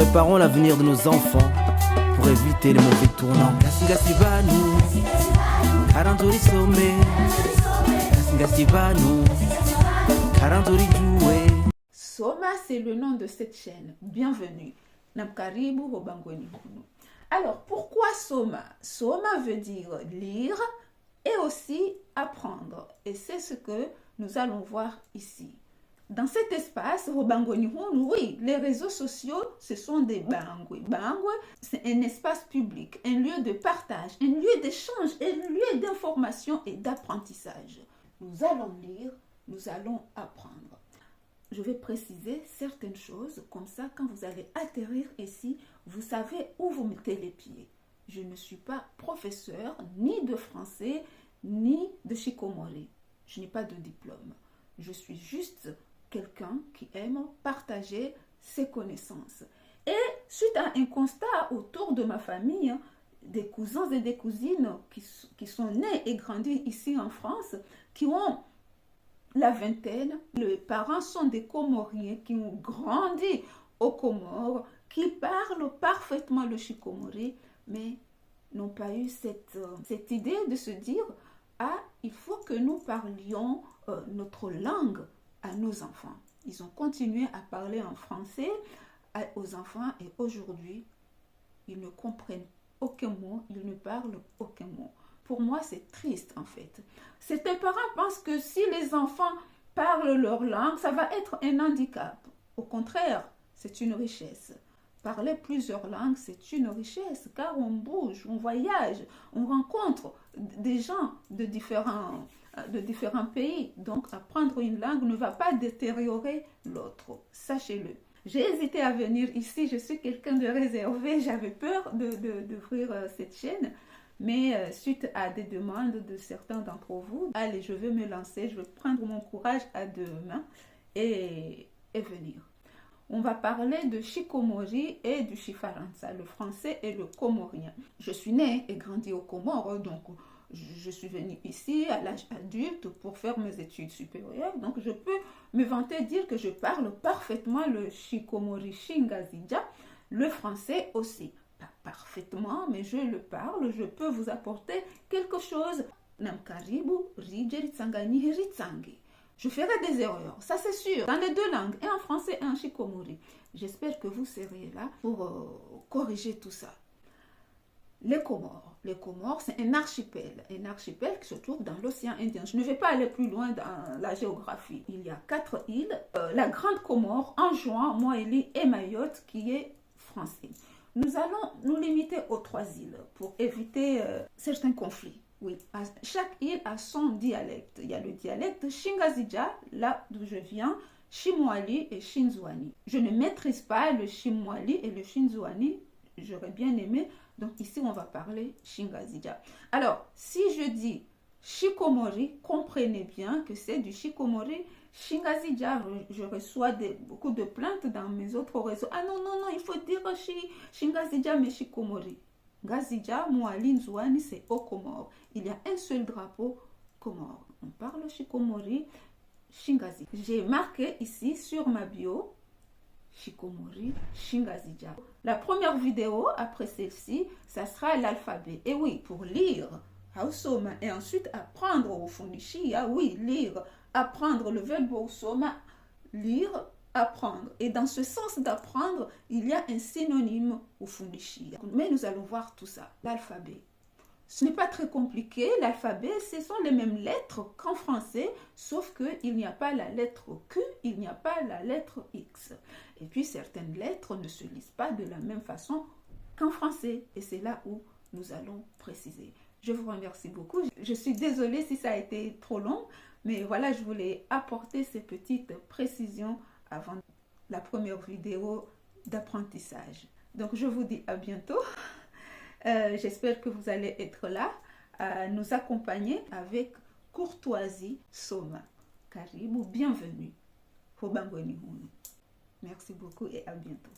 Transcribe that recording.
Préparons l'avenir de nos enfants pour éviter les mauvais tournants. Gasigasi-banu, Karanturi Some, Gasigasi-banu, Karanturi Joué. Soma, c'est le nom de cette chaîne. Bienvenue. Namkaribu Hobangweni Hunu. Alors, pourquoi Soma? Soma veut dire lire et aussi apprendre. Et c'est ce que nous allons voir ici. Dans cet espace, Hobangweni Hunu, oui, les réseaux sociaux, ce sont des bangwe. Bangwe, c'est un espace public, un lieu de partage, un lieu d'échange, un lieu d'information et d'apprentissage. Nous allons lire, nous allons apprendre. Je vais préciser certaines choses, comme ça, quand vous allez atterrir ici, vous savez où vous mettez les pieds. Je ne suis pas professeur ni de français, ni de shikomori. Je n'ai pas de diplôme. Je suis juste quelqu'un qui aime partager ses connaissances. Et suite à un constat autour de ma famille, des cousins et des cousines qui sont nés et grandis ici en France, qui ont la vingtaine, les parents sont des Comoriens qui ont grandi aux Comores, qui parlent parfaitement le shikomori, mais n'ont pas eu cette idée de se dire « Ah, il faut que nous parlions notre langue à nos enfants ». Ils ont continué à parler en français aux enfants et aujourd'hui, ils ne comprennent aucun mot, ils ne parlent aucun mot. Pour moi, c'est triste en fait. Certains parents pensent que si les enfants parlent leur langue, ça va être un handicap. Au contraire, c'est une richesse. Parler plusieurs langues, c'est une richesse car on bouge, on voyage, on rencontre des gens de différents pays. Donc, apprendre une langue ne va pas détériorer l'autre. Sachez-le. J'ai hésité à venir ici, je suis quelqu'un de réservé, j'avais peur d'ouvrir cette chaîne. Mais suite à des demandes de certains d'entre vous, allez, je vais me lancer, je vais prendre mon courage à deux mains et venir. On va parler de shikomori et du shifaransa, le français et le comorien. Je suis née et grandi aux Comores, donc je suis venue ici à l'âge adulte pour faire mes études supérieures. Donc je peux me vanter dire que je parle parfaitement le shikomori shingazija, le français aussi. Pas parfaitement, mais je le parle, je peux vous apporter quelque chose. Namkaribu rijeritsangani ritsangi. Je ferai des erreurs, ça c'est sûr, dans les deux langues, et en français et en shikomori. J'espère que vous serez là pour corriger tout ça. Les Comores, c'est un archipel qui se trouve dans l'océan Indien. Je ne vais pas aller plus loin dans la géographie. Il y a 4 îles, la Grande Comore, Anjouan, Moélie et Mayotte qui est français. Nous allons nous limiter aux 3 îles pour éviter certains conflits. Oui, chaque île a son dialecte. Il y a le dialecte Shingazija, là d'où je viens, Shimwali et Shinzwani. Je ne maîtrise pas le Shimwali et le Shinzwani. J'aurais bien aimé. Donc ici, on va parler Shingazija. Alors, si je dis shikomori, comprenez bien que c'est du shikomori. Shingazija, je reçois beaucoup de plaintes dans mes autres réseaux. Ah non, non, non, il faut dire Shingazija, mais shikomori. Gazija, Moali, Nzouani, c'est au Comores. Il y a un seul drapeau Comores. On parle shikomori, Shingazija. J'ai marqué ici sur ma bio shikomori, Shingazija. La première vidéo, après celle-ci, ça sera l'alphabet. Et oui, pour lire Hausoma et ensuite apprendre au Fundishi, ah oui, lire, apprendre le verbe Hausoma, lire, apprendre. Et dans ce sens d'apprendre, il y a un synonyme au Fundishi. Mais nous allons voir tout ça. L'alphabet. Ce n'est pas très compliqué. L'alphabet, ce sont les mêmes lettres qu'en français, sauf qu'il n'y a pas la lettre Q, il n'y a pas la lettre X. Et puis, certaines lettres ne se lisent pas de la même façon qu'en français. Et c'est là où nous allons préciser. Je vous remercie beaucoup. Je suis désolée si ça a été trop long, mais voilà, je voulais apporter ces petites précisions avant la première vidéo d'apprentissage. Donc, je vous dis à bientôt. J'espère que vous allez être là à nous accompagner avec courtoisie Soma. Karibu, bienvenue. Hobangweni Hunu. Merci beaucoup et à bientôt.